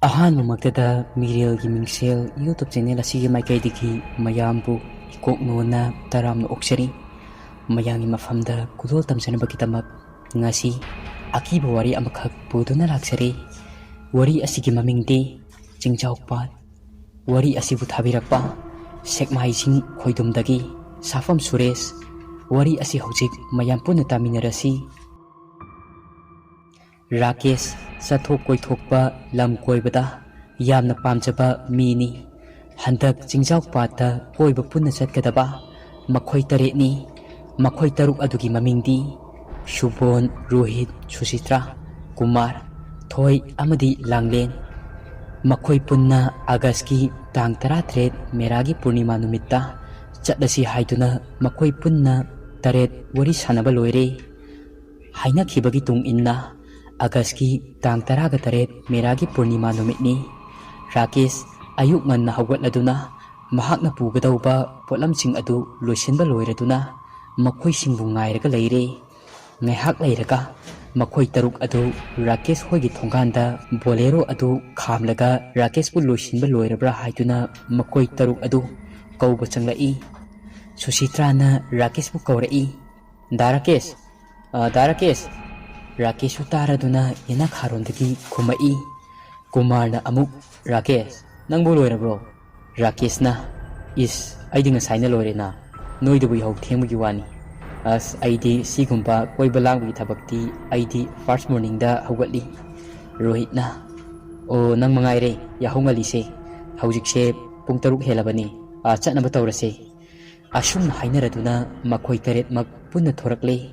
ꯑꯍꯥꯟꯕꯃꯛꯇꯗ ꯃꯤꯔꯦꯜꯒꯤ ꯃꯤꯡꯁꯦꯜ YouTube channel ꯑꯁꯤꯒꯤ ꯃꯥꯏꯀꯩꯗꯒꯤ ꯃꯌꯥꯝꯕꯨ ꯏꯀꯣꯛꯅꯣꯅ ꯇꯔꯥꯝꯅ ꯑꯣꯛꯆꯔꯤ꯫ ꯃꯌꯥꯝꯒꯤ ꯃꯐꯝꯗ ꯈꯨꯗꯣꯜ ꯇꯝꯖꯅꯕꯒꯤꯗꯃꯛ ꯉꯁꯤ ꯑꯀꯤꯕ ꯋꯥꯔꯤ ꯑꯃꯈꯛ ꯄꯨꯗꯨꯅ ꯂꯥꯛꯆꯔꯤ꯫ ꯋꯥꯔꯤ ꯑꯁꯤꯒꯤ ꯃꯃꯤꯡꯗꯤ ꯆꯤꯡꯖꯥꯎꯄꯥꯠ꯫ ꯋꯥꯔꯤ ꯑꯁꯤꯕꯨ ꯊꯥꯕꯤꯔꯛꯄ ꯁꯦꯛꯃꯥꯏꯖꯤꯡ ꯈꯣꯏꯗꯨꯝꯗꯒꯤ ꯁꯥꯐꯝ ꯁꯨꯔꯦꯁ꯫ ꯋꯥꯔꯤ ꯑꯁꯤ ꯍꯧꯖꯤꯛ ꯃꯌꯥꯝ ꯄꯨꯟꯅ ꯇꯥꯃꯤꯟꯅꯔꯁꯤ꯫ ꯔꯥꯀꯦꯁ ꯆꯠꯊꯣꯛ ꯀꯣꯏꯊꯣꯛꯄ ꯂꯝ ꯀꯣꯏꯕꯗ ꯌꯥꯝꯅ ꯄꯥꯝꯖꯕ ꯃꯤꯅꯤ꯫ ꯍꯟꯗꯛ ꯆꯤꯡꯖꯥꯎꯄꯥꯠꯇ ꯀꯣꯏꯕ ꯄꯨꯟꯅ ꯆꯠꯀꯗꯕ ꯃꯈꯣꯏ 8ꯅꯤ꯫ ꯃꯈꯣꯏ 8 ꯑꯗꯨꯒꯤ ꯃꯃꯤꯡꯗꯤ ꯁꯨꯕꯣꯟ, ꯔꯣꯍꯤꯠ, ꯁꯨꯁꯤꯇ꯭ꯔꯥ, ꯀꯨꯃꯥꯔ, ꯊꯣꯏ ꯑꯃꯗꯤ ꯂꯥꯡꯂꯦꯟ꯫ ꯃꯈꯣꯏ ꯄꯨꯟꯅ ꯑꯥꯒꯁꯀꯤ ꯇꯥꯡ 18 ꯃꯦꯔꯥꯒꯤ ꯄꯨꯔꯅꯤꯃꯥ ꯅꯨꯃꯤꯠꯇ ꯆꯠꯂꯁꯤ ꯍꯥꯏꯗꯨꯅ ꯃꯈꯣꯏ ꯄꯨꯟꯅ 8 ꯋꯥꯔꯤ ꯁꯥꯅꯕ ꯂꯣꯏꯔꯦ꯫ ꯍꯥꯏꯅꯈꯤꯕꯒꯤ ꯇꯨꯡ ꯏꯟꯅ ꯑꯥꯒꯁꯀꯤ ꯇꯥꯡ 18 ꯃꯦꯔꯥꯒꯤ ꯄꯨꯔꯅꯤꯃꯥ ꯅꯨꯃꯤꯠꯅꯤ꯫ ꯔꯥꯀꯦꯁ ꯑꯌꯨꯛ ꯉꯟꯅ ꯍꯧꯒꯠꯂꯗꯨꯅ ꯃꯍꯥꯛꯅ ꯄꯨꯒꯗꯧꯕ ꯄꯣꯠꯂꯝꯁꯤꯡ ꯑꯗꯨ ꯂꯣꯏꯁꯤꯟꯕ ꯂꯣꯏꯔꯗꯨꯅ ꯃꯈꯣꯏꯁꯤꯡꯕꯨ ꯉꯥꯏꯔꯒ ꯂꯩꯔꯦ꯫ ꯉꯥꯏꯍꯥꯛ ꯂꯩꯔꯒ ꯃꯈꯣꯏ 8 ꯑꯗꯨ ꯔꯥꯀꯦꯁ ꯍꯣꯏꯒꯤ ꯊꯣꯡꯒꯥꯟꯗ ꯕꯣꯂꯦꯔꯣ ꯑꯗꯨ ꯈꯥꯝꯂꯒ ꯔꯥꯀꯦꯁꯄꯨ ꯂꯣꯏꯁꯤꯟꯕ ꯂꯣꯏꯔꯕ꯭ꯔꯥ ꯍꯥꯏꯗꯨꯅ ꯃꯈꯣꯏ 8 ꯑꯗꯨ ꯀꯧꯕ ꯆꯪꯂꯛꯏ꯫ ꯁꯨꯁꯤꯇ꯭ꯔꯥꯅ ꯔꯥꯀꯦꯁꯄꯨ ꯀꯧꯔꯛꯏ꯫ "ꯗꯥ ꯔꯥꯀꯦꯁ, ꯗꯥ ꯔꯥꯀꯦꯁ"꯫ ꯔꯥꯀꯦꯁꯁꯨ ꯇꯥꯔꯗꯨꯅ ꯌꯦꯅꯈꯥꯔꯣꯝꯗꯒꯤ ꯈꯨꯝꯃꯛꯏ꯫ ꯀꯨꯃꯥꯔꯅ ꯑꯃꯨꯛ "ꯔꯥꯀꯦꯁ, ꯅꯪꯕꯨ ꯂꯣꯏꯔꯕ꯭ꯔꯣ?" ꯔꯥꯀꯦꯁꯅ "ꯏꯁ, ꯑꯩꯗꯤ ꯉꯁꯥꯏꯅ ꯂꯣꯏꯔꯦꯅ, ꯅꯣꯏꯗꯕꯨ ꯌꯥꯍꯧ ꯊꯦꯡꯕꯒꯤ ꯋꯥꯅꯤ꯫ ꯑꯩꯗꯤ ꯁꯤꯒꯨꯝꯕ ꯀꯣꯏꯕ ꯂꯥꯡꯕꯒꯤ ꯊꯕꯛꯇꯤ ꯑꯩꯗꯤ ꯐꯥꯔꯁ ꯃꯣꯔꯅꯤꯡꯗ ꯍꯧꯒꯠꯂꯤ." ꯔꯣꯍꯤꯠꯅ "ꯑꯣ, ꯅꯪ ꯃꯉꯥꯏꯔꯦ ꯌꯥꯍꯧ ꯉꯜꯂꯤꯁꯦ꯫ ꯍꯧꯖꯤꯛꯁꯦ ꯄꯨꯡ 6 ꯍꯦꯜꯂꯕꯅꯤ, ꯆꯠꯅꯕ ꯇꯧꯔꯁꯦ." ꯑꯁꯨꯝꯅ ꯍꯥꯏꯅꯔꯗꯨꯅ ꯃꯈꯣꯏ 8ꯃꯛ ꯄꯨꯟꯅ ꯊꯣꯔꯛꯂꯦ꯫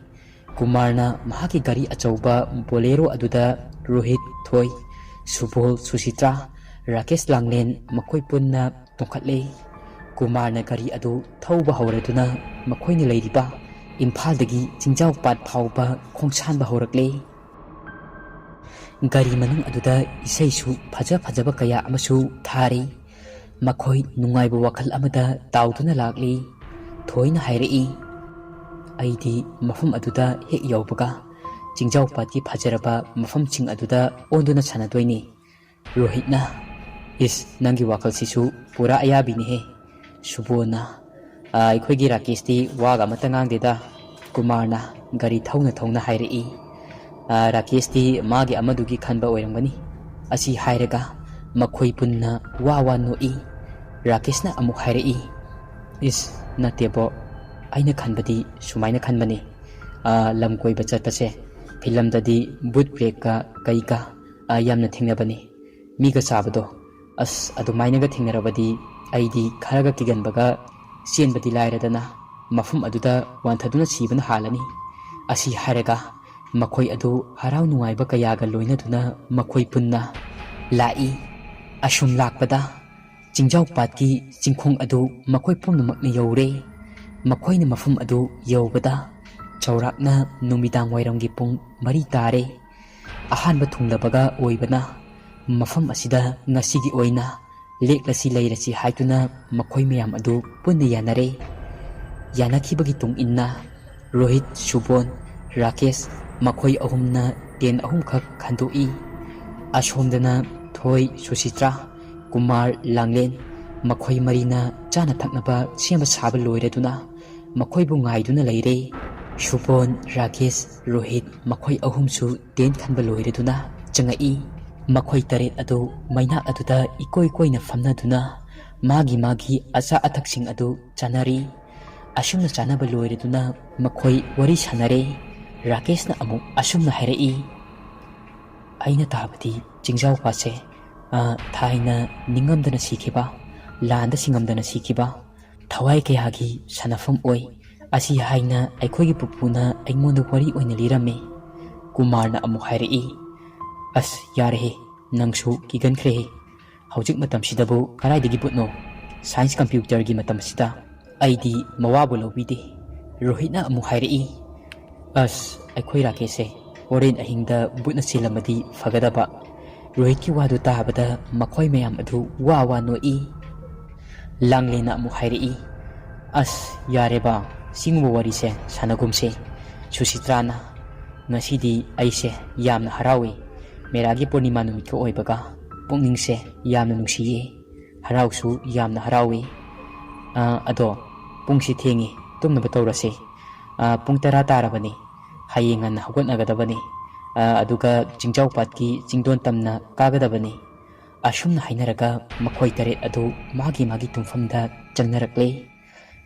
ꯀꯨꯃꯥꯔꯅ ꯃꯍꯥꯛꯀꯤ ꯒꯥꯔꯤ ꯑꯆꯧꯕ ꯕꯣꯂꯦꯔꯣ ꯑꯗꯨꯗ ꯔꯣꯍꯤꯠ, ꯊꯣꯏ, ꯁꯨꯕꯣꯜ, ꯁꯨꯁꯤꯇ꯭ꯔꯥ, ꯔꯥꯀꯦꯁ, ꯂꯥꯡꯂꯦꯟ ꯃꯈꯣꯏ ꯄꯨꯟꯅ ꯇꯣꯡꯈꯠꯂꯦ꯫ ꯀꯨꯃꯥꯔꯅ ꯒꯥꯔꯤ ꯑꯗꯨ ꯊꯧꯕ ꯍꯧꯔꯗꯨꯅ ꯃꯈꯣꯏꯅ ꯂꯩꯔꯤꯕ ꯏꯝꯐꯥꯜꯗꯒꯤ ꯆꯤꯡꯖꯥꯎꯄꯥꯠ ꯐꯥꯎꯕ ꯈꯣꯡꯁꯥꯟꯕ ꯍꯧꯔꯛꯂꯦ꯫ ꯒꯥꯔꯤ ꯃꯅꯨꯡ ꯑꯗꯨꯗ ꯏꯁꯩꯁꯨ ꯐꯖ ꯐꯖꯕ ꯀꯌꯥ ꯑꯃꯁꯨ ꯊꯥꯔꯤ꯫ ꯃꯈꯣꯏ ꯅꯨꯡꯉꯥꯏꯕ ꯋꯥꯈꯜ ꯑꯃꯗ ꯇꯥꯎꯗꯨꯅ ꯂꯥꯛꯂꯤ꯫ ꯊꯣꯏꯅ ꯍꯥꯏꯔꯛꯏ, "ꯑꯩꯗꯤ ꯃꯐꯝ ꯑꯗꯨꯗ ꯍꯦꯛ ꯌꯧꯕꯒ ꯆꯤꯡꯖꯥꯎꯄꯥꯠꯀꯤ ꯐꯖꯔꯕ ꯃꯐꯝꯁꯤꯡ ꯑꯗꯨꯗ ꯑꯣꯟꯗꯨꯅ ꯁꯥꯟꯅꯗꯣꯏꯅꯤ." ꯔꯣꯍꯤꯠꯅ "ꯏꯁ, ꯅꯪꯒꯤ ꯋꯥꯈꯜꯁꯤꯁꯨ ꯄꯨꯔꯥ ꯑꯌꯥꯕꯤꯅꯤꯍꯦ." ꯁꯨꯕꯣꯟꯅ "ꯑꯩꯈꯣꯏꯒꯤ ꯔꯥꯀꯦꯁꯇꯤ ꯋꯥꯒ ꯑꯃꯠꯇ ꯉꯥꯡꯗꯦꯗ." ꯀꯨꯃꯥꯔꯅ ꯒꯥꯔꯤ ꯊꯧꯅ ꯊꯧꯅ ꯍꯥꯏꯔꯛꯏ꯫ "ꯔꯥꯀꯦꯁꯇꯤ ꯃꯥꯒꯤ ꯑꯃꯗꯨꯒꯤ ꯈꯟꯕ ꯑꯣꯏꯔꯝꯒꯅꯤ." ꯑꯁꯤ ꯍꯥꯏꯔꯒ ꯃꯈꯣꯏ ꯄꯨꯟꯅ ꯋꯥ ꯋꯥ ꯅꯣꯛꯏ꯫ ꯔꯥꯀꯦꯁꯅ ꯑꯃꯨꯛ ꯍꯥꯏꯔꯛꯏ, "ꯏꯁ, ꯅꯠꯇꯦꯕꯣ, ꯑꯩꯅ ꯈꯟꯕꯗꯤ ꯁꯨꯃꯥꯏꯅ ꯈꯟꯕꯅꯤ꯫ ꯂꯝ ꯀꯣꯏꯕ ꯆꯠꯄꯁꯦ ꯐꯤꯂꯝꯗꯗꯤ ꯕꯨꯠ ꯕ꯭ꯔꯦꯛꯀ ꯀꯩꯒ ꯌꯥꯝꯅ ꯊꯦꯡꯅꯕꯅꯤ, ꯃꯤꯒ ꯆꯥꯕꯗꯣ꯫ ꯑꯗꯨꯃꯥꯏꯅꯒ ꯊꯦꯡꯅꯔꯕꯗꯤ ꯑꯩꯗꯤ ꯈꯔꯒ ꯀꯤꯒꯟꯕꯒ ꯆꯦꯟꯕꯗꯤ ꯂꯥꯏꯔꯗꯅ ꯃꯐꯝ ꯑꯗꯨꯗ ꯋꯥꯟꯊꯗꯨꯅ ꯁꯤꯕꯅ ꯍꯥꯜꯂꯅꯤ." ꯑꯁꯤ ꯍꯥꯏꯔꯒ ꯃꯈꯣꯏ ꯑꯗꯨ ꯍꯔꯥꯎ ꯅꯨꯡꯉꯥꯏꯕ ꯀꯌꯥꯒ ꯂꯣꯏꯅꯗꯨꯅ ꯃꯈꯣꯏ ꯄꯨꯟꯅ ꯂꯥꯛꯏ꯫ ꯑꯁꯨꯝ ꯂꯥꯛꯄꯗ ꯆꯤꯡꯖꯥꯎꯄꯥꯠꯀꯤ ꯆꯤꯡꯈꯣꯡ ꯑꯗꯨ ꯃꯈꯣꯏ ꯄꯨꯝꯅꯃꯛꯅ ꯌꯧꯔꯦ꯫ ꯃꯈꯣꯏꯅ ꯃꯐꯝ ꯑꯗꯨ ꯌꯧꯕꯗ ꯆꯥꯎꯔꯥꯛꯅ ꯅꯨꯃꯤꯗꯥꯡ ꯋꯥꯏꯔꯝꯒꯤ ꯄꯨꯡ 4 ꯇꯥꯔꯦ꯫ ꯑꯍꯥꯟꯕ ꯊꯨꯡꯂꯕꯒ ꯑꯣꯏꯕꯅ ꯃꯐꯝ ꯑꯁꯤꯗ ꯉꯁꯤꯒꯤ ꯑꯣꯏꯅ ꯂꯦꯛꯂꯁꯤ ꯂꯩꯔꯁꯤ ꯍꯥꯏꯗꯨꯅ ꯃꯈꯣꯏ ꯃꯌꯥꯝ ꯑꯗꯨ ꯄꯨꯟꯅ ꯌꯥꯅꯔꯦ꯫ ꯌꯥꯅꯈꯤꯕꯒꯤ ꯇꯨꯡ ꯏꯟꯅ ꯔꯣꯍꯤꯠ, ꯁꯨꯕꯣꯟ, ꯔꯥꯀꯦꯁ ꯃꯈꯣꯏ 3ꯅ ꯇꯦꯟ 3ꯈꯛ ꯈꯟꯗꯣꯛꯏ꯫ ꯑꯁꯣꯝꯗꯅ ꯊꯣꯏ, ꯁꯨꯁꯤꯇ꯭ꯔꯥ, ꯀꯨꯃꯥꯔ, ꯂꯥꯡꯂꯦꯟ ꯃꯈꯣꯏ 4ꯅ ꯆꯥꯅ ꯊꯛꯅꯕ ꯁꯦꯝꯕ ꯁꯥꯕ ꯂꯣꯏꯔꯗꯨꯅ ꯃꯈꯣꯏꯕꯨ ꯉꯥꯏꯗꯨꯅ ꯂꯩꯔꯦ꯫ ꯁꯨꯕꯣꯟ, ꯔꯥꯀꯦꯁ, ꯔꯣꯍꯤꯠ ꯃꯈꯣꯏ 3ꯁꯨ ꯇꯦꯟ ꯈꯟꯕ ꯂꯣꯏꯔꯗꯨꯅ ꯆꯪꯉꯛꯏ꯫ ꯃꯈꯣꯏ 8 ꯑꯗꯨ ꯃꯩꯅꯥꯛ ꯑꯗꯨꯗ ꯏꯀꯣꯏ ꯀꯣꯏꯅ ꯐꯝꯅꯗꯨꯅ ꯃꯥꯒꯤ ꯑꯆꯥ ꯑꯊꯛꯁꯤꯡ ꯑꯗꯨ ꯆꯥꯅꯔꯤ꯫ ꯑꯁꯨꯝꯅ ꯆꯥꯅꯕ ꯂꯣꯏꯔꯗꯨꯅ ꯃꯈꯣꯏ ꯋꯥꯔꯤ ꯁꯥꯅꯔꯦ꯫ ꯔꯥꯀꯦꯁꯅ ꯑꯃꯨꯛ ꯑꯁꯨꯝꯅ ꯍꯥꯏꯔꯛꯏ, "ꯑꯩꯅ ꯇꯥꯕꯗꯤ ꯆꯤꯡꯖꯥꯎꯄꯥꯠꯁꯦ ꯊꯥꯏꯅ ꯅꯤꯡꯉꯝꯗꯅ ꯁꯤꯈꯤꯕ, ꯂꯥꯟꯗ ꯁꯤꯉꯝꯗꯅ ꯁꯤꯈꯤꯕ ꯊꯋꯥꯏ ꯀꯌꯥꯒꯤ ꯁꯥꯟꯅꯐꯝ ꯑꯣꯏ, ꯑꯁꯤ ꯍꯥꯏꯅ ꯑꯩꯈꯣꯏꯒꯤ ꯄꯨꯄꯨꯅ ꯑꯩꯉꯣꯟꯗ ꯋꯥꯔꯤ ꯑꯣꯏꯅ ꯂꯤꯔꯝꯃꯤ." ꯀꯨꯃꯥꯔꯅ ꯑꯃꯨꯛ ꯍꯥꯏꯔꯛꯏ, "ꯌꯥꯔꯦꯍꯦ, ꯅꯪꯁꯨ ꯀꯤꯒꯟꯈ꯭ꯔꯦꯍꯦ. ꯍꯧꯖꯤꯛ ꯃꯇꯝꯁꯤꯗꯕꯨ ꯀꯗꯥꯏꯗꯒꯤ ꯕꯨꯠꯅꯣ? ꯁꯥꯏꯟꯁ ꯀꯝꯄ꯭ꯌꯨꯇꯔꯒꯤ ꯃꯇꯝꯁꯤꯗ ꯑꯩꯗꯤ ꯃꯋꯥꯕꯨ ꯂꯧꯕꯤꯗꯦ." ꯔꯣꯍꯤꯠꯅ ꯑꯃꯨꯛ ꯍꯥꯏꯔꯛꯏ, "ꯑꯩꯈꯣꯏ ꯔꯥꯀꯦꯁꯁꯦ ꯍꯣꯔꯦꯟ ꯑꯍꯤꯡꯗ ꯕꯨꯠꯅ ꯆꯦꯜꯂꯝꯃꯗꯤ ꯐꯒꯗꯕ." ꯔꯣꯍꯤꯠꯀꯤ ꯋꯥꯗꯨ ꯇꯥꯕꯗ ꯃꯈꯣꯏ ꯃꯌꯥꯝ ꯑꯗꯨ ꯋꯥ ꯋꯥ ꯅꯣꯛꯏ꯫ ꯂꯥꯡꯂꯦꯟꯅ ꯑꯃꯨꯛ ꯍꯥꯏꯔꯛꯏ, "ꯌꯥꯔꯦꯕ, ꯁꯤꯒꯨꯝꯕ ꯋꯥꯔꯤꯁꯦ ꯁꯥꯟꯅꯒꯨꯝꯁꯦ." ꯁꯨꯁꯤꯇ꯭ꯔꯥꯅ, "ꯉꯁꯤꯗꯤ ꯑꯩꯁꯦ ꯌꯥꯝꯅ ꯍꯔꯥꯎꯏ, ꯃꯦꯔꯥꯒꯤ ꯄꯨꯔꯅꯤꯃꯥ ꯅꯨꯃꯤꯠꯀ ꯑꯣꯏꯕꯒ ꯄꯨꯛꯅꯤꯡꯁꯦ ꯌꯥꯝꯅ ꯅꯨꯡꯁꯤꯌꯦ, ꯍꯔꯥꯎꯁꯨ ꯌꯥꯝꯅ ꯍꯔꯥꯎꯏ. ꯑꯗꯣ ꯄꯨꯡꯁꯤ ꯊꯦꯡꯉꯤ, ꯇꯨꯝꯅꯕ ꯇꯧꯔꯁꯤ. ꯄꯨꯡ 10 ꯇꯥꯔꯕꯅꯤ. ꯍꯌꯦꯡ ꯉꯟꯅ ꯍꯧꯒꯠꯅꯒꯗꯕꯅꯤ. ꯑꯗꯨꯒ ꯆꯤꯡꯖꯥꯎꯄꯥꯠꯀꯤ ꯆꯤꯡꯗꯣꯟ ꯇꯝꯅ ꯀꯥꯒꯗꯕꯅꯤ. ꯑꯁꯨꯝꯅ ꯍꯥꯏꯅꯔꯒ ꯃꯈꯣꯏ 8 ꯑꯗꯨ ꯃꯥꯒꯤ ꯇꯨꯝꯐꯝꯗ ꯆꯪꯅꯔꯛꯂꯦ.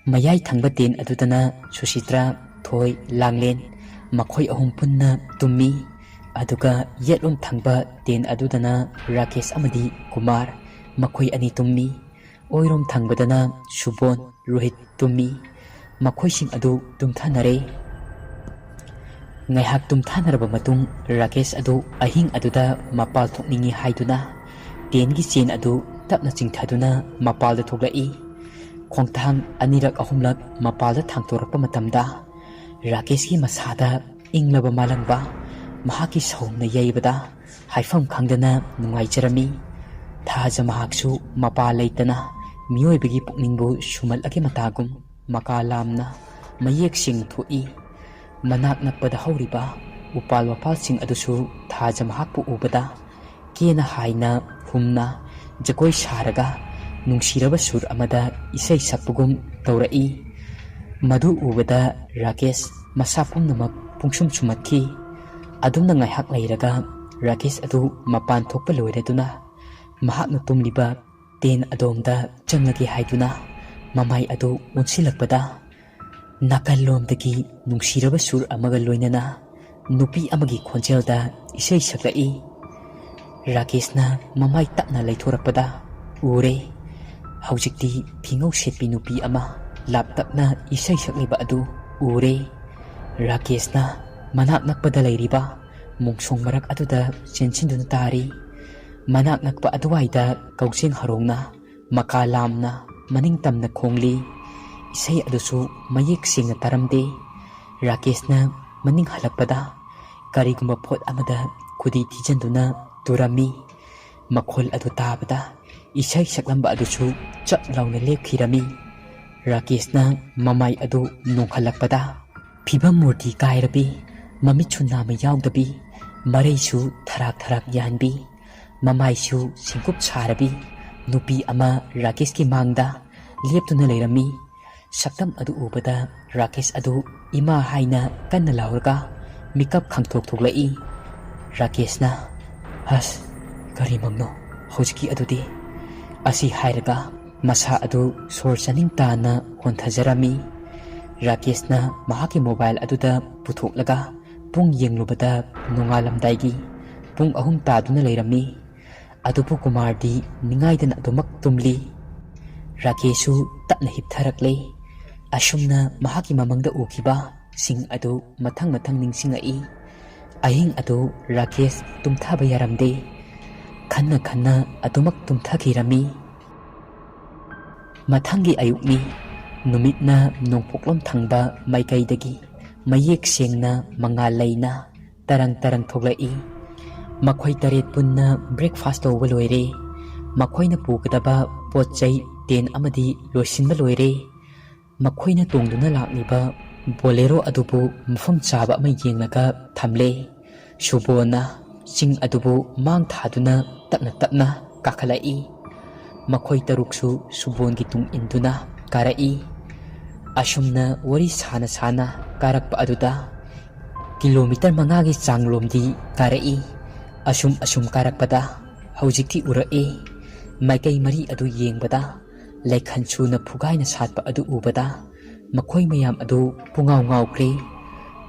ꯃꯌꯥꯏ ꯊꯪꯕ ꯇꯦꯟ ꯑꯗꯨꯗꯅ ꯁꯨꯁꯤꯇ꯭ꯔꯥ, ꯊꯣꯏ, ꯂꯥꯡꯂꯦꯟ ꯃꯈꯣꯏ 3 ꯄꯨꯟꯅ ꯇꯨꯝꯃꯤ. ꯑꯗꯨꯒ ꯌꯦꯠꯂꯣꯝ ꯊꯪꯕ ꯇꯦꯟ ꯑꯗꯨꯗꯅ ꯔꯥꯀꯦꯁ ꯑꯃꯗꯤ ꯀꯨꯃꯥꯔ ꯃꯈꯣꯏ 2 ꯇꯨꯝꯃꯤ. ꯑꯣꯏꯔꯣꯝ ꯊꯪꯕꯗꯅ ꯁꯨꯕꯣꯟ, ꯔꯣꯍꯤꯠ ꯇꯨꯝꯃꯤ. ꯃꯈꯣꯏꯁꯤꯡ ꯑꯗꯨ ꯇꯨꯝꯊꯅꯔꯦ. ꯉꯥꯏꯍꯥꯛ ꯇꯨꯝꯊꯅꯔꯕ ꯃꯇꯨꯡ ꯔꯥꯀꯦꯁ ꯑꯗꯨ ꯑꯍꯤꯡ ꯑꯗꯨꯗ ꯃꯄꯥꯜ ꯊꯣꯛꯅꯤꯡꯉꯤ ꯍꯥꯏꯗꯨꯅ ꯇꯦꯟꯒꯤ ꯆꯦꯟ ꯑꯗꯨ ꯇꯞꯅ ꯆꯤꯡꯊꯗꯨꯅ ꯃꯄꯥꯜꯗ ꯊꯣꯛꯂꯛꯏ. ꯈꯣꯡꯊꯥꯡ 2-3ꯂꯛ ꯃꯄꯥꯜꯗ ꯊꯥꯡꯇꯣꯔꯛꯄ ꯃꯇꯝꯗ ꯔꯥꯀꯦꯁꯀꯤ ꯃꯁꯥꯗ ꯏꯪꯂꯕ ꯃꯥꯂꯪꯕ, ꯃꯍꯥꯛꯀꯤ ꯁꯧꯅ ꯌꯩꯕꯗ ꯍꯥꯏꯐꯝ ꯈꯪꯗꯅ ꯅꯨꯡꯉꯥꯏꯖꯔꯝꯃꯤ. ꯊꯥꯖ ꯃꯍꯥꯛꯁꯨ ꯃꯄꯥ ꯂꯩꯇꯅ ꯃꯤꯑꯣꯏꯕꯒꯤ ꯄꯨꯛꯅꯤꯡꯕꯨ ꯁꯨꯝꯍꯠꯂꯒꯦ ꯃꯇꯥꯒꯨꯝ ꯃꯀꯥ ꯂꯥꯝꯅ ꯃꯌꯦꯛ ꯁꯦꯡꯅ ꯊꯣꯛꯏ. ꯃꯅꯥꯛ ꯅꯛꯄꯗ ꯍꯧꯔꯤꯕ ꯎꯄꯥꯜ ꯋꯥꯄꯥꯜꯁꯤꯡ ꯑꯗꯨꯁꯨ ꯊꯥꯖ ꯃꯍꯥꯛꯄꯨ ꯎꯕꯗ ꯀꯦꯅ ꯍꯥꯏꯅ ꯍꯨꯝꯅ ꯖꯒꯣꯏ ꯁꯥꯔꯒ ꯅꯨꯡꯁꯤꯔꯕ ꯁꯨꯔ ꯑꯃꯗ ꯏꯁꯩ ꯁꯛꯄꯒꯨꯝ ꯇꯧꯔꯛꯏ. ꯃꯗꯨ ꯎꯕꯗ ꯔꯥꯀꯦꯁ ꯃꯁꯥ ꯄꯨꯝꯅꯃꯛ ꯄꯨꯡꯁꯨꯝ ꯁꯨꯝꯍꯠꯈꯤ. ꯑꯗꯨꯝꯅ ꯉꯥꯏꯍꯥꯛ ꯂꯩꯔꯒ ꯔꯥꯀꯦꯁ ꯑꯗꯨ ꯃꯄꯥꯟ ꯊꯣꯛꯄ ꯂꯣꯏꯔꯗꯨꯅ ꯃꯍꯥꯛꯅ ꯇꯨꯝꯂꯤꯕ ꯇꯦꯟ ꯑꯗꯣꯝꯗ ꯆꯪꯂꯒꯦ ꯍꯥꯏꯗꯨꯅ ꯃꯃꯥꯏ ꯑꯗꯨ ꯑꯣꯟꯁꯤꯜꯂꯛꯄꯗ ꯅꯥꯀꯜꯂꯣꯝꯗꯒꯤ ꯅꯨꯡꯁꯤꯔꯕ ꯁꯨꯔ ꯑꯃꯒ ꯂꯣꯏꯅꯅ ꯅꯨꯄꯤ ꯑꯃꯒꯤ ꯈꯣꯟꯖꯦꯜꯗ ꯏꯁꯩ ꯁꯛꯂꯛꯏ. ꯔꯥꯀꯦꯁꯅ ꯃꯃꯥꯏ ꯇꯞꯅ ꯂꯩꯊꯣꯔꯛꯄꯗ ꯎꯔꯦ ꯍꯧꯖꯤꯛꯇꯤ ꯐꯤꯉꯧ ꯁꯦꯠꯄꯤ ꯅꯨꯄꯤ ꯑꯃ ꯂꯥꯞꯇꯛꯅ ꯏꯁꯩ ꯁꯛꯂꯤꯕ ꯑꯗꯨ ꯎꯔꯦ. ꯔꯥꯀꯦꯁꯅ ꯃꯅꯥꯛ ꯅꯛꯄꯗ ꯂꯩꯔꯤꯕ ꯃꯣꯡꯁꯣꯡ ꯃꯔꯛ ꯑꯗꯨꯗ ꯆꯦꯟꯁꯤꯟꯗꯨꯅ ꯇꯥꯔꯤ. ꯃꯅꯥꯛ ꯅꯛꯄ ꯑꯗꯨꯋꯥꯏꯗ ꯀꯧꯖꯦꯡ ꯍꯔꯣꯡꯅ ꯃꯀꯥ ꯂꯥꯝꯅ ꯃꯅꯤꯡ ꯇꯝꯅ ꯈꯣꯡꯂꯤ. ꯏꯁꯩ ꯑꯗꯨꯁꯨ ꯃꯌꯦꯛ ꯁꯦꯡꯅ ꯇꯥꯔꯝꯗꯦ. ꯔꯥꯀꯦꯁꯅ ꯃꯅꯤꯡ ꯍꯜꯂꯛꯄꯗ ꯀꯔꯤꯒꯨꯝꯕ ꯄꯣꯠ ꯑꯃꯗ ꯈꯨꯗꯤ ꯊꯤꯖꯤꯟꯗꯨꯅ ꯇꯨꯔꯝꯃꯤ. ꯃꯈꯣꯜ ꯑꯗꯨ ꯇꯥꯕꯗ ꯏꯁꯩ ꯁꯛꯂꯝꯕ ꯑꯗꯨꯁꯨ ꯆꯞ ꯂꯥꯎꯅ ꯂꯦꯞꯈꯤꯔꯝꯃꯤ. ꯔꯥꯀꯦꯁꯅ ꯃꯃꯥꯏ ꯑꯗꯨ ꯅꯣꯡꯈꯠꯂꯛꯄꯗ ꯐꯤꯕꯝ ꯃꯨꯔꯇꯤ ꯀꯥꯏꯔꯕꯤ, ꯃꯃꯤꯠꯁꯨ ꯅꯥꯝꯃ ꯌꯥꯎꯗꯕꯤ, ꯃꯔꯩꯁꯨ ꯊꯔꯥꯛ ꯊꯔꯥꯛ ꯌꯥꯟꯕꯤ, ꯃꯃꯥꯏꯁꯨ ꯁꯤꯡꯀꯨꯞ ꯁꯥꯔꯕꯤ ꯅꯨꯄꯤ ꯑꯃ ꯔꯥꯀꯦꯁꯀꯤ ꯃꯥꯡꯗ ꯂꯦꯞꯇꯨꯅ ꯂꯩꯔꯝꯃꯤ. ꯁꯛꯇꯝ ꯑꯗꯨ ꯎꯕꯗ ꯔꯥꯀꯦꯁ ꯑꯗꯨ ꯏꯃꯥ ꯍꯥꯏꯅ ꯀꯟꯅ ꯂꯥꯎꯔꯒ ꯃꯤꯀꯞ ꯈꯪꯊꯣꯛ ꯊꯣꯛꯂꯛꯏ. ꯔꯥꯀꯦꯁꯅ "ꯑꯁ, ꯀꯔꯤ ꯃꯪꯅꯣ ꯍꯧꯖꯤꯛꯀꯤ ꯑꯗꯨꯗꯤ?" ꯑꯁꯤ ꯍꯥꯏꯔꯒ ꯃꯁꯥ ꯑꯗꯨ ꯁꯣꯔ ꯆꯥꯅꯤꯡ ꯇꯥꯅ ꯍꯣꯟꯊꯖꯔꯝꯃꯤ. ꯔꯥꯀꯦꯁꯅ ꯃꯍꯥꯛꯀꯤ ꯃꯣꯕꯥꯏꯜ ꯑꯗꯨꯗ ꯄꯨꯊꯣꯛꯂꯒ ꯄꯨꯡ ꯌꯦꯡꯂꯨꯕꯗ ꯅꯣꯡꯉꯥꯜꯂꯝꯗꯥꯏꯒꯤ ꯄꯨꯡ 3 ꯇꯥꯗꯨꯅ ꯂꯩꯔꯝꯃꯤ. ꯑꯗꯨꯕꯨ ꯀꯨꯃꯥꯔꯗꯤ ꯅꯤꯡꯉꯥꯏꯗꯅ ꯑꯗꯨꯃꯛ ꯇꯨꯝꯂꯤ. ꯔꯥꯀꯦꯁꯁꯨ ꯇꯞꯅ ꯍꯤꯞꯊꯔꯛꯂꯦ. ꯑꯁꯨꯝꯅ ꯃꯍꯥꯛꯀꯤ ꯃꯃꯪꯗ ꯎꯈꯤꯕ ꯁꯤꯡ ꯑꯗꯨ ꯃꯊꯪ ꯃꯊꯪ ꯅꯤꯡꯁꯤꯡꯉꯛꯏ. ꯑꯍꯤꯡ ꯑꯗꯨ ꯔꯥꯀꯦꯁ ꯇꯨꯝꯊꯕ ꯌꯥꯔꯝꯗꯦ. ꯈꯟꯅ ꯈꯟꯅ ꯑꯗꯨꯃꯛ ꯇꯨꯝꯊꯈꯤꯔꯝꯃꯤ. ꯃꯊꯪꯒꯤ ꯑꯌꯨꯛꯅꯤ. ꯅꯨꯃꯤꯠꯅ ꯅꯣꯡꯄꯣꯛꯂꯣꯝ ꯊꯪꯕ ꯃꯥꯏꯀꯩꯗꯒꯤ ꯃꯌꯦꯛ ꯁꯦꯡꯅ ꯃꯉꯥꯜ ꯂꯩꯅ ꯇꯔꯪ ꯇꯔꯪ ꯊꯣꯛꯂꯛꯏ. ꯃꯈꯣꯏ 8 ꯄꯨꯟꯅ ꯕ꯭ꯔꯦꯛꯐꯥꯁ ꯇꯧꯕ ꯂꯣꯏꯔꯦ. ꯃꯈꯣꯏꯅ ꯄꯨꯒꯗꯕ ꯄꯣꯠ ꯆꯩ ꯇꯦꯟ ꯑꯃꯗꯤ ꯂꯣꯏꯁꯤꯟꯕ ꯂꯣꯏꯔꯦ. ꯃꯈꯣꯏꯅ ꯇꯣꯡꯗꯨꯅ ꯂꯥꯛꯂꯤꯕ ꯕꯣꯂꯦꯔꯣ ꯑꯗꯨꯕꯨ ꯃꯐꯝ ꯆꯥꯕ ꯑꯃ ꯌꯦꯡꯂꯒ ꯊꯝꯂꯦ. ꯁꯨꯕꯣꯟꯅ ꯆꯤꯡ ꯑꯗꯨꯕꯨ ꯃꯥꯡ ꯊꯥꯗꯨꯅ ꯇꯞꯅ ꯇꯞꯅ ꯀꯥꯈꯠꯂꯛꯏ. ꯃꯈꯣꯏ 6ꯁꯨ ꯁꯨꯕꯣꯟꯒꯤ ꯇꯨꯡ ꯏꯟꯗꯨꯅ ꯀꯥꯔꯛꯏ. ꯑꯁꯨꯝꯅ ꯋꯥꯔꯤ ꯁꯥꯅ ꯁꯥꯅ ꯀꯥꯔꯛꯄ ꯑꯗꯨꯗ ꯀꯤꯂꯣꯃꯤꯇꯔ 5ꯒꯤ ꯆꯥꯡꯂꯣꯝꯗꯤ ꯀꯥꯔꯛꯏ. ꯑꯁꯨꯝ ꯀꯥꯔꯛꯄꯗ ꯍꯧꯖꯤꯛꯇꯤ ꯎꯔꯛꯏ. ꯃꯥꯏꯀꯩ 4 ꯑꯗꯨ ꯌꯦꯡꯕꯗ ꯂꯩꯈꯟ ꯁꯨꯅ ꯐꯨꯒꯥꯏꯅ ꯁꯥꯠꯄ ꯑꯗꯨ ꯎꯕꯗ ꯃꯈꯣꯏ ꯃꯌꯥꯝ ꯑꯗꯨ ꯄꯨꯡꯉꯥꯎ ꯉꯥꯎꯈ꯭ꯔꯦ.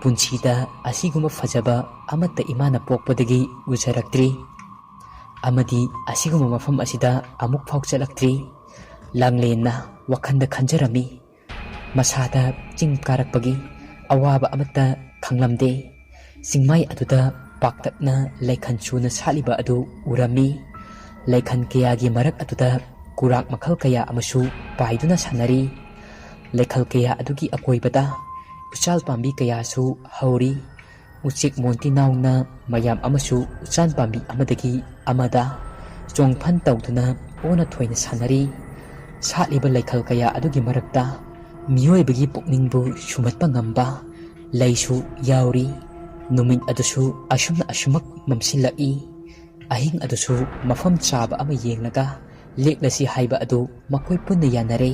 ꯄꯨꯟꯁꯤꯗ ꯑꯁꯤꯒꯨꯝꯕ ꯐꯖꯕ ꯑꯃꯠꯇ ꯏꯃꯥꯅ ꯄꯣꯛꯄꯗꯒꯤ ꯎꯖꯔꯛꯇ꯭ꯔꯤ, ꯑꯃꯗꯤ ꯑꯁꯤꯒꯨꯝꯕ ꯃꯐꯝ ꯑꯁꯤꯗ ꯑꯃꯨꯛ ꯐꯥꯎ ꯆꯠꯂꯛꯇ꯭ꯔꯤ. ꯂꯥꯡꯂꯦꯟꯅ ꯋꯥꯈꯟꯗ ꯈꯟꯖꯔꯝꯃꯤ. ꯃꯁꯥꯗ ꯆꯤꯡ ꯀꯥꯔꯛꯄꯒꯤ ꯑꯋꯥꯕ ꯑꯃꯠꯇ ꯈꯪꯂꯝꯗꯦ. ꯆꯤꯡꯃꯥꯏ ꯑꯗꯨꯗ ꯄꯥꯛꯇꯛꯅ ꯂꯩꯈꯟ ꯁꯨꯅ ꯁꯥꯠꯂꯤꯕ ꯑꯗꯨ ꯎꯔꯝꯃꯤ. ꯂꯩꯈꯟ ꯀꯌꯥꯒꯤ ꯃꯔꯛ ꯑꯗꯨꯗ ꯀꯨꯔꯥꯛ ꯃꯈꯜ ꯀꯌꯥ ꯑꯃꯁꯨ ꯄꯥꯏꯗꯨꯅ ꯁꯥꯟꯅꯔꯤ. ꯂꯩꯈꯜ ꯀꯌꯥ ꯑꯗꯨꯒꯤ ꯑꯀꯣꯏꯕꯗ ꯎꯆꯥꯜ ꯄꯥꯝꯕꯤ ꯀꯌꯥꯁꯨ ꯍꯧꯔꯤ. ꯎꯆꯦꯛ ꯃꯣꯟꯇꯤ ꯅꯥꯎꯅ ꯃꯌꯥꯝ ꯑꯃꯁꯨ ꯎꯆꯥꯟ ꯄꯥꯝꯕꯤ ꯑꯃꯗꯒꯤ ꯑꯃꯗ ꯆꯣꯡꯐꯟ ꯇꯧꯗꯨꯅ ꯑꯣꯟꯅ ꯊꯣꯏꯅ ꯁꯥꯟꯅꯔꯤ. ꯁꯥꯠꯂꯤꯕ ꯂꯩꯈꯜ ꯀꯌꯥ ꯑꯗꯨꯒꯤ ꯃꯔꯛꯇ ꯃꯤꯑꯣꯏꯕꯒꯤ ꯄꯨꯛꯅꯤꯡꯕꯨ ꯁꯨꯝꯍꯠꯄ ꯉꯝꯕ ꯂꯩꯁꯨ ꯌꯥꯎꯔꯤ. ꯅꯨꯃꯤꯠ ꯑꯗꯨꯁꯨ ꯑꯁꯨꯝꯃꯛ ꯃꯝꯁꯤꯜꯂꯛꯏ. ahing adusu mafam chaba ama yenglaga leklasi haiba adu makoi punna yanare.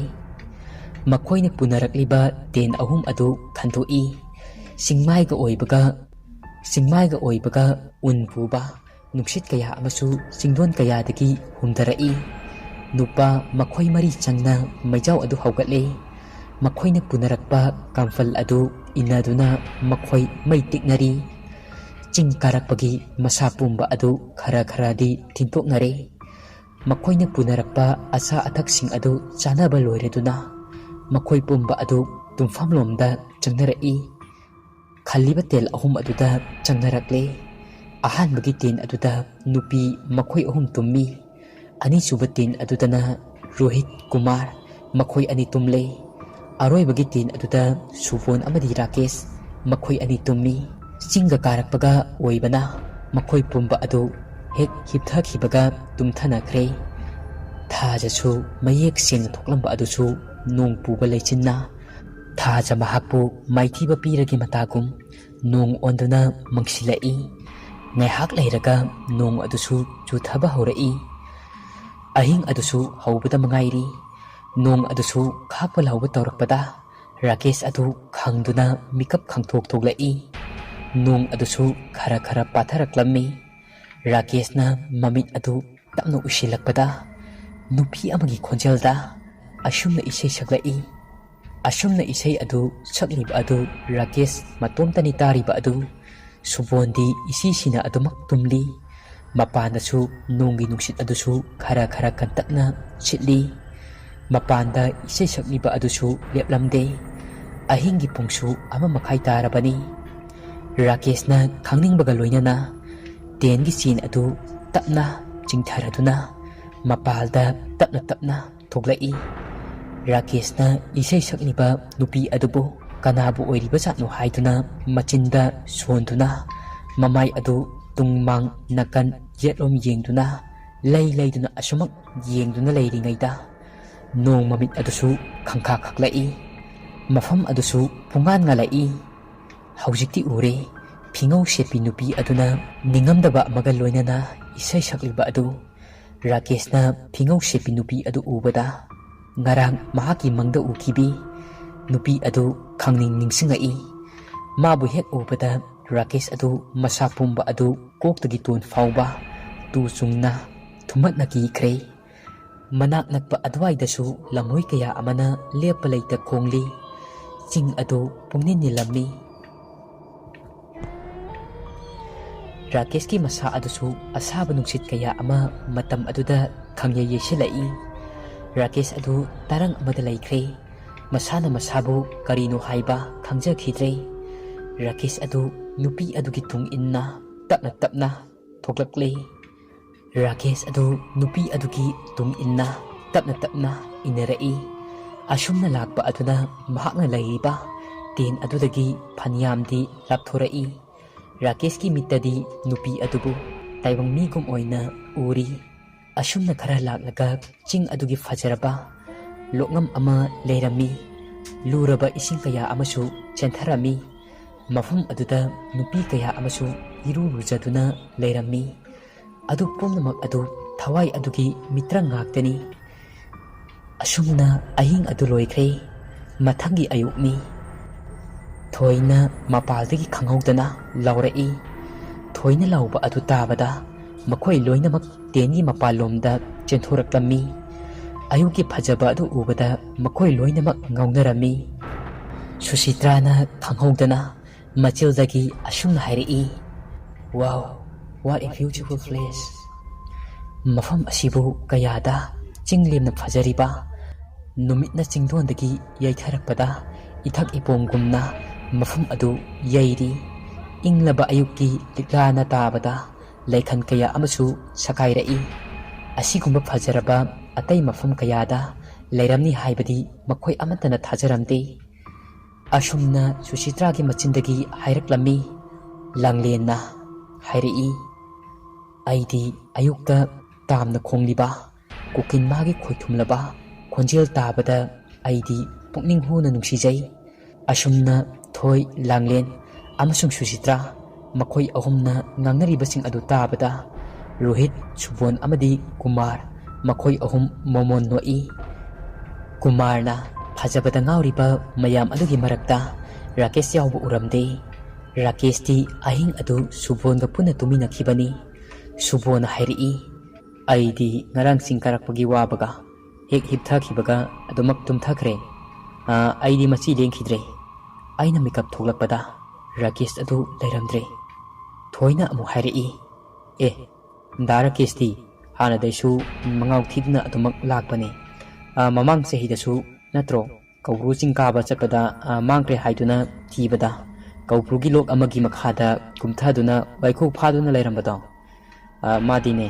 Makoina punarakliba ten ahum adu khandoi singmaiga oibaga unpuba nuksit kaya amasu singdon kaya dagi humdarai. Nupa makoi mari changna maijau adu haugatle. Makoina punarakpa kamfal adu inaduna makoi mai tiknari. Ching karakpagi masa pumba adu khara di tintoknare. Makoina punarakpa asa athaksing adu chanaba loireduna makoi pumba adu tumfamlomda changnarai. Khaliba tel ahum aduda changnarakle. Ahanbagi tin aduda nupi makoi ahum tummi. Ani suba tin adudana Rohit Kumar makoi ani tumle. Aroibagi tin aduda Supon amadi Rakesh makoi ani tummi. Singa karakpaga oibana makoi pumba adu hek hipthakibaga tumthanakre. Thajasu mayek seng thoklamba adusu nong puba leichinna. Thaja mahakpu maithiba piragi matagum nong onduna mangsilai. Ngaihak leiraga nong adusu chuthaba horai. Ahing adusu haubada mangairi. Nong adusu khakpa lauba taurakpada Rakesh adu khangduna mikap khangthok thoklai. Nong adusu khara patharaklami. Rakesh na mamit adu tapno usilakpada nupi amagi khonjelda asumna isei saklai. Asumna isei adu sakliba adu Rakesh matomtani tariba adu Subondi isisina adumak tumli. Mapanasu nongi nuksit adusu khara kantakna sitli. Mapanda isei sakliba adusu leplamde. Ahingi pungsu ama makai tarabani. Rakesh na khangningsbaga loinana tengi sin adu tapna chingtharaduna mapalda tapna thoglai. Rakesh na isei sakliba nupi adubu kanabu oiriba satno haiduna machinda sonduna mamai adu tungmang nakan yetlom yengduna leiduna asumak yengduna leiringaida nong mamit adusu khangkha khaklai. Mafam adusu pungan ngalai. Haujikti ure phingau shepi nupi aduna ningamdaba amaga loinana isei sakliba adu. Rakesh na phingau shepi nupi adu ubada ngarang mahaki mangda ukibi. Nupi adu khangning ningsingai. Mabu hek ubada Rakesh adu masa pumba adu koktagi ton fauba tu sungna thumatna kikhre. Manak nakpa adwaidasu lamoi kaya amana lepa leita khongli. Ching adu pungnin nilammi. Rakesh ki masa adusu asaba nungsit kaya ama matam aduda khangyay yesilai. Rakesh adu tarang amada laikre. Masana masabu karino haiba khangjakhidre. Rakesh adu nupi adugi tung inna tapna thoklakle. Rakesh adu nupi adugi tung inna tapna inarai. Asumna lakpa aduna mahakna laiba ten adudagi phaniyamdi lapthorai. Rakesh ki mitadi nupi adubu taibang migum oina uri. Asumna khara laklaga ching adugi Fajaraba lokngam ama leirami. Luraba ising kaya amasu chentharami. Mafam aduda nupi kaya amasu iru rujaduna leirami. Adu pumnamak adu thawai adugi mitrang ngaktani. Asumna ahing adu loikre. Mathangi ayukni. Thoina mapaldagi khanghaudana laurai. Thoina lauba adu tabada makhoi loinamak tengi mapalomda chenthoraklami. Ayuki Fajaba adu ubada makhoi loinamak ngaunarami. Susitrana khanghaudana machildagi asumna hairai. Wow, what a beautiful place. Mafam asibu kayada chinglemna fajariba. Numitna chingdondagi yaitharakpada ithak ipomgumna mafam adu yairi. Inglaba ayuki liklana tabada laikhan kaya amasu sakairai. Asigumba Fajaraba atay mafam kayada leiramni haibadi makhoi amatana thajaramde. Asumna Susitragi machindagi hairaklammi. Langlenna hairai. Aidi ayukta tamna khongliba kukin magi khoithumlaba khonjel tabada aidi pukning huna nungsijai. Asumna Thoi Langlen amasung Susitra makhoi ahumna ngangnaribasing adu tabada Rohit, Subon amadi Kumar makhoi ahum momon noi. Kumarna phajabada ngauriba mayam adugi marakta Rakesh yauba uramde. Rakesh ti ahing adu Subonga puna tuminakhibani. Subona hairi aidi ngarang singkarakpagi wabaga hek hipthakibaga adumak tumthakre. Aidi machi lengkhidre. Aina makeup thoklakpada Rakesh adu leiramdre. Thoina amu hairi Rakesh ti hana daisu mangau thidna adumak lakpani. Mamang sehidasu natro kauru chingkaba chakada mangkre haiduna thibada kauprugi lok amagi makhada kumthaduna waikhu phaduna leirambada madine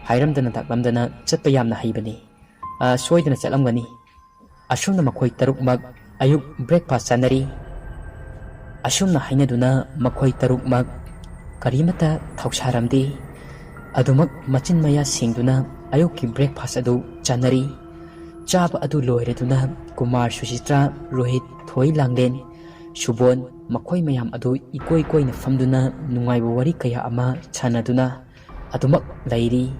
hairamdana taklamdana chatpa yamna haibani soidana chatlamgani asumna makhoi tarukmak ayuk breakfast chanari asumna hainaduna makhoi tarukmak karimata thausaramdi adumak machin maya singduna ayukki breakfast adu chanari chaba adu loireduna Kumar, Suchitra, Rohit, Thoi Langlen, Subon makhoi mayam adu ikoi koina famduna nungaiba wari kaya ama chanaduna adumak lairi